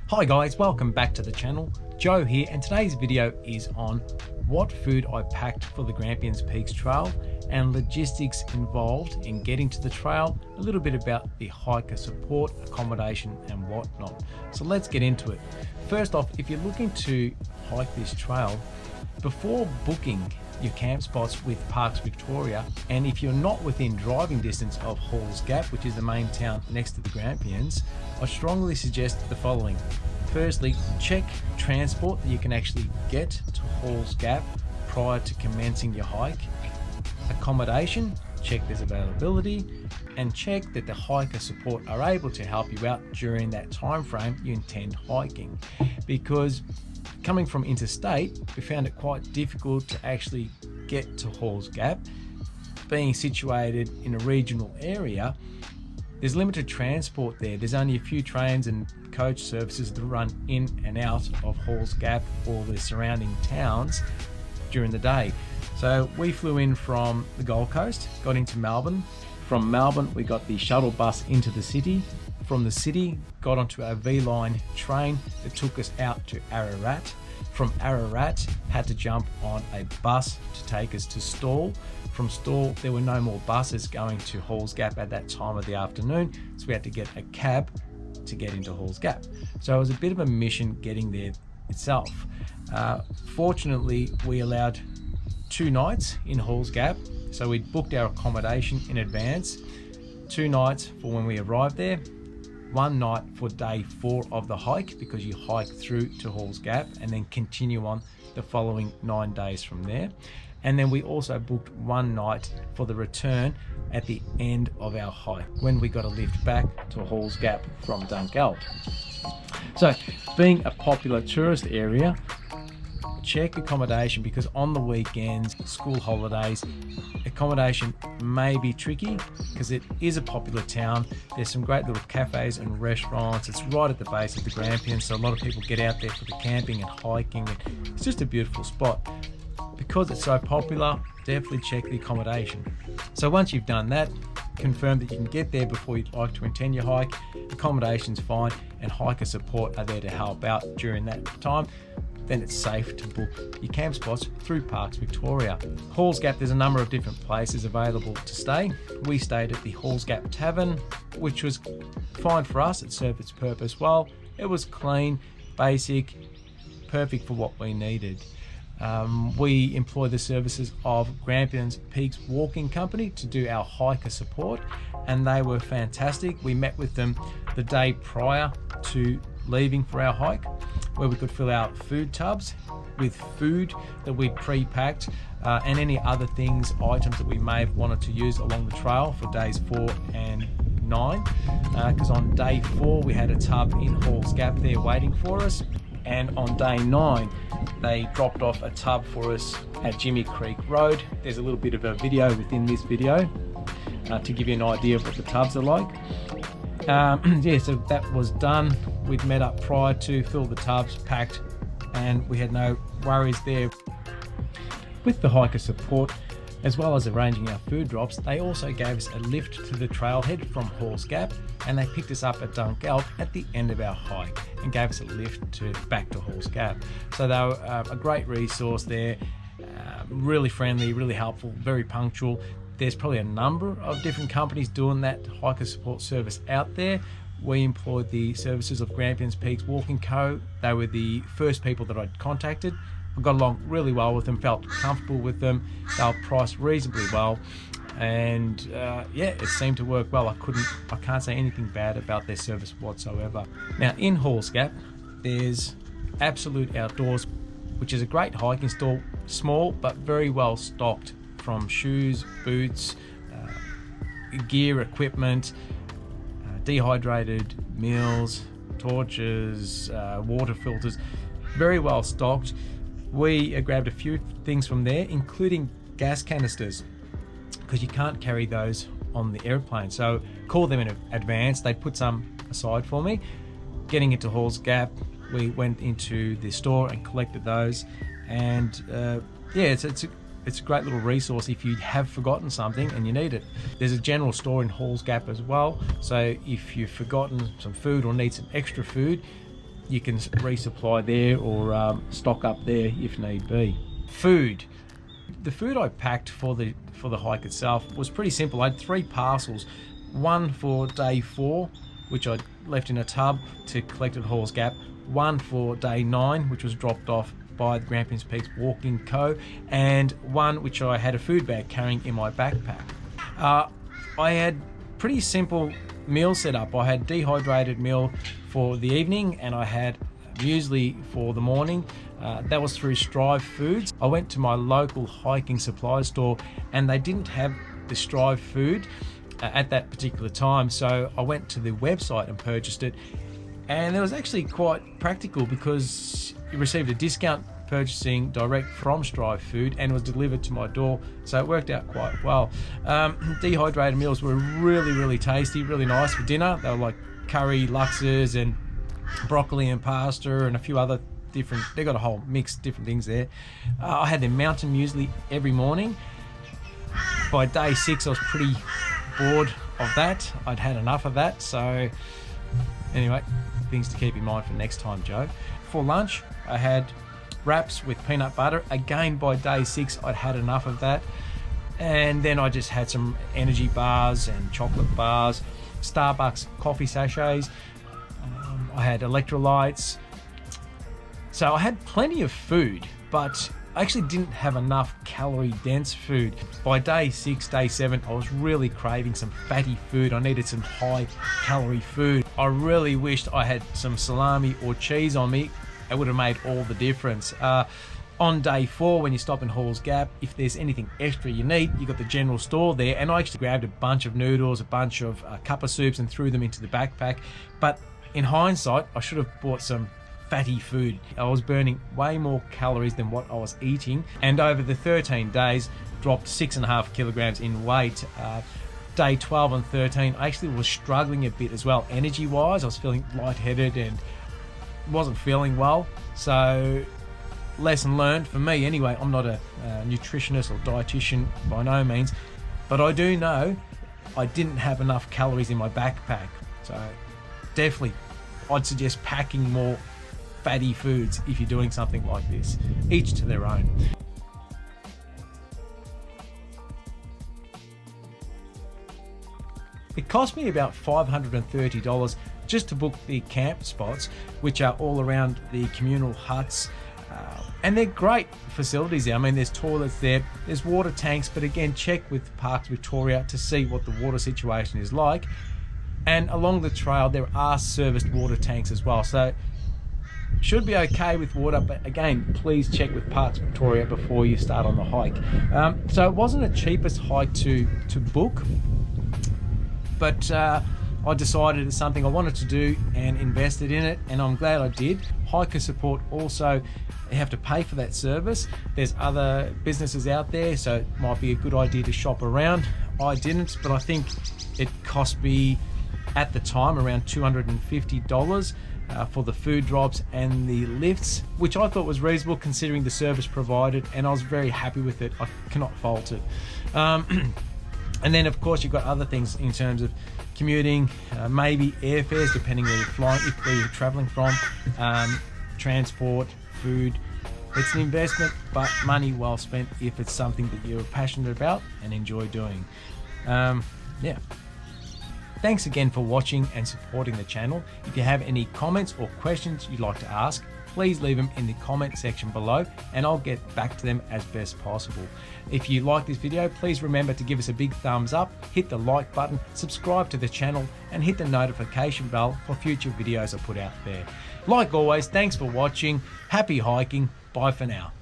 Hi guys, welcome back to the channel. Joe here, and today's video is on what food I packed for the Grampians Peaks Trail and logistics involved in getting to the trail, a little bit about the hiker support, accommodation and whatnot. So let's get into it. First off, if you're looking to hike this trail, before booking your camp spots with Parks Victoria, and if you're not within driving distance of Halls Gap, which is the main town next to the Grampians, I strongly suggest the following. Firstly, check transport that you can actually get to Halls Gap prior to commencing your hike. Accommodation, check there's availability, and check that the hiker support are able to help you out during that time frame you intend hiking. Because coming from interstate, we found it quite difficult to actually get to Halls Gap. Being situated in a regional area, there's limited transport there. There's only a few trains and coach services that run in and out of Halls Gap or the surrounding towns during the day. So we flew in from the Gold Coast, got into Melbourne. From Melbourne, we got the shuttle bus into the city. From the city, got onto a V-line train that took us out to Ararat. From Ararat, had to jump on a bus to take us to Stawell. From Stawell, there were no more buses going to Halls Gap at that time of the afternoon, so we had to get a cab to get into Halls Gap. So it was a bit of a mission getting there itself. Fortunately, we allowed 2 nights in Halls Gap, so we booked our accommodation in advance. 2 nights for when we arrived there, 1 night for day 4 of the hike, because you hike through to Halls Gap and then continue on the following 9 days from there. And then we also booked 1 night for the return at the end of our hike, when we got a lift back to Halls Gap from Dunkeld. So, being a popular tourist area, check accommodation, because on the weekends, school holidays, accommodation may be tricky because it is a popular town. There's some great little cafes and restaurants. It's right at the base of the Grampians, so a lot of people get out there for the camping and hiking. It's just a beautiful spot. Because it's so popular, definitely check the accommodation. So once you've done that, confirm that you can get there before you'd like to intend your hike. Accommodation's fine, and hiker support are there to help out during that time. Then it's safe to book your camp spots through Parks Victoria. Halls Gap, there's a number of different places available to stay. We stayed at the Halls Gap Tavern, which was fine for us. It served its purpose well. It was clean, basic, perfect for what we needed. We employ the services of Grampians Peaks Walking Company to do our hiker support, and they were fantastic. We met with them the day prior to leaving for our hike, where we could fill out food tubs with food that we'd pre-packed, and any other things, items that we may have wanted to use along the trail for days 4 and 9. Because on day 4 we had a tub in Halls Gap there waiting for us, and on day 9 they dropped off a tub for us at Jimmy Creek Road. There's a little bit of a video within this video to give you an idea of what the tubs are like. Yeah, so that was done. We'd met up prior to, fill the tubs, packed, and we had no worries there. With the hiker support, as well as arranging our food drops, they also gave us a lift to the trailhead from Halls Gap, and they picked us up at Dunkeld at the end of our hike and gave us a lift back to Halls Gap. So they were a great resource there, really friendly, really helpful, very punctual. There's probably a number of different companies doing that hiker support service out there. We employed the services of Grampians Peaks Walking Co. They were the first people that I'd contacted. I got along really well with them, felt comfortable with them. They were priced reasonably well, and yeah, it seemed to work well. I can't say anything bad about their service whatsoever. Now in Halls Gap, there's Absolute Outdoors, which is a great hiking store, small but very well stocked, from shoes, boots, gear, equipment, dehydrated meals, torches, water filters, very well stocked. We grabbed a few things from there, including gas canisters, because you can't carry those on the airplane. So call them in advance. They put some aside for me. Getting into Halls Gap, we went into the store and collected those. And yeah, it's a great little resource if you have forgotten something and you need it. There's a general store in Halls Gap as well, so if you've forgotten some food or need some extra food, you can resupply there or stock up there if need be. Food. The food I packed for the hike itself was pretty simple. I had 3 parcels, one for day 4, which I left in a tub to collect at Halls Gap, one for day 9, which was dropped off by the Grampians Peaks Walking Co, and one which I had a food bag carrying in my backpack. I had pretty simple meal set up. I had dehydrated meal for the evening and I had muesli for the morning. That was through Strive Foods. I went to my local hiking supply store and they didn't have the Strive food at that particular time, so I went to the website and purchased it, and it was actually quite practical because you received a discount purchasing direct from Strive Food and it was delivered to my door, so it worked out quite well. Dehydrated meals were really tasty, really nice for dinner. They were like curry, luxes and broccoli and pasta and a few other different, they got a whole mix of different things there. I had the mountain muesli every morning. By day 6 I was pretty bored of that. I'd had enough of that, so anyway, things to keep in mind for next time, Joe. For lunch I had wraps with peanut butter. Again, by day 6 I'd had enough of that, and then I just had some energy bars and chocolate bars, Starbucks coffee sachets. I had electrolytes, so I had plenty of food, but I actually didn't have enough calorie dense food. By day 6, day 7, I was really craving some fatty food. I needed some high calorie food. I really wished I had some salami or cheese on me. It would have made all the difference. On day 4, when you stop in Halls Gap, if there's anything extra you need, you got the general store there, and I actually grabbed a bunch of noodles, a bunch of cup of soups and threw them into the backpack. But in hindsight, I should have bought some fatty food. I was burning way more calories than what I was eating, and over the 13 days dropped 6.5 kilograms in weight. Day 12 and 13 I actually was struggling a bit as well, energy wise. I was feeling lightheaded and wasn't feeling well, so lesson learned for me anyway. I'm not a nutritionist or dietitian by no means, but I do know I didn't have enough calories in my backpack, so definitely I'd suggest packing more fatty foods if you're doing something like this. Each to their own. It cost me about $530 just to book the camp spots, which are all around the communal huts, and they're great facilities there. I mean, there's toilets there, there's water tanks, but again, check with Parks Victoria to see what the water situation is like. And along the trail there are serviced water tanks as well, so should be okay with water, but again, please check with Parks Victoria before you start on the hike. So it wasn't the cheapest hike to book, but I decided it's something I wanted to do and invested in it, and I'm glad I did. Hiker support also, you have to pay for that service. There's other businesses out there, so it might be a good idea to shop around. I didn't, but I think it cost me at the time around $250 for the food drops and the lifts, which I thought was reasonable considering the service provided, and I was very happy with it. I cannot fault it. And then of course you've got other things in terms of commuting, maybe airfares depending where you're flying, where you're traveling from, transport, food. It's an investment, but money well spent if it's something that you're passionate about and enjoy doing. Yeah. Thanks again for watching and supporting the channel. If you have any comments or questions you'd like to ask, please leave them in the comment section below and I'll get back to them as best possible. If you like this video, please remember to give us a big thumbs up, hit the like button, subscribe to the channel and hit the notification bell for future videos I put out there. Like always, thanks for watching, happy hiking, bye for now.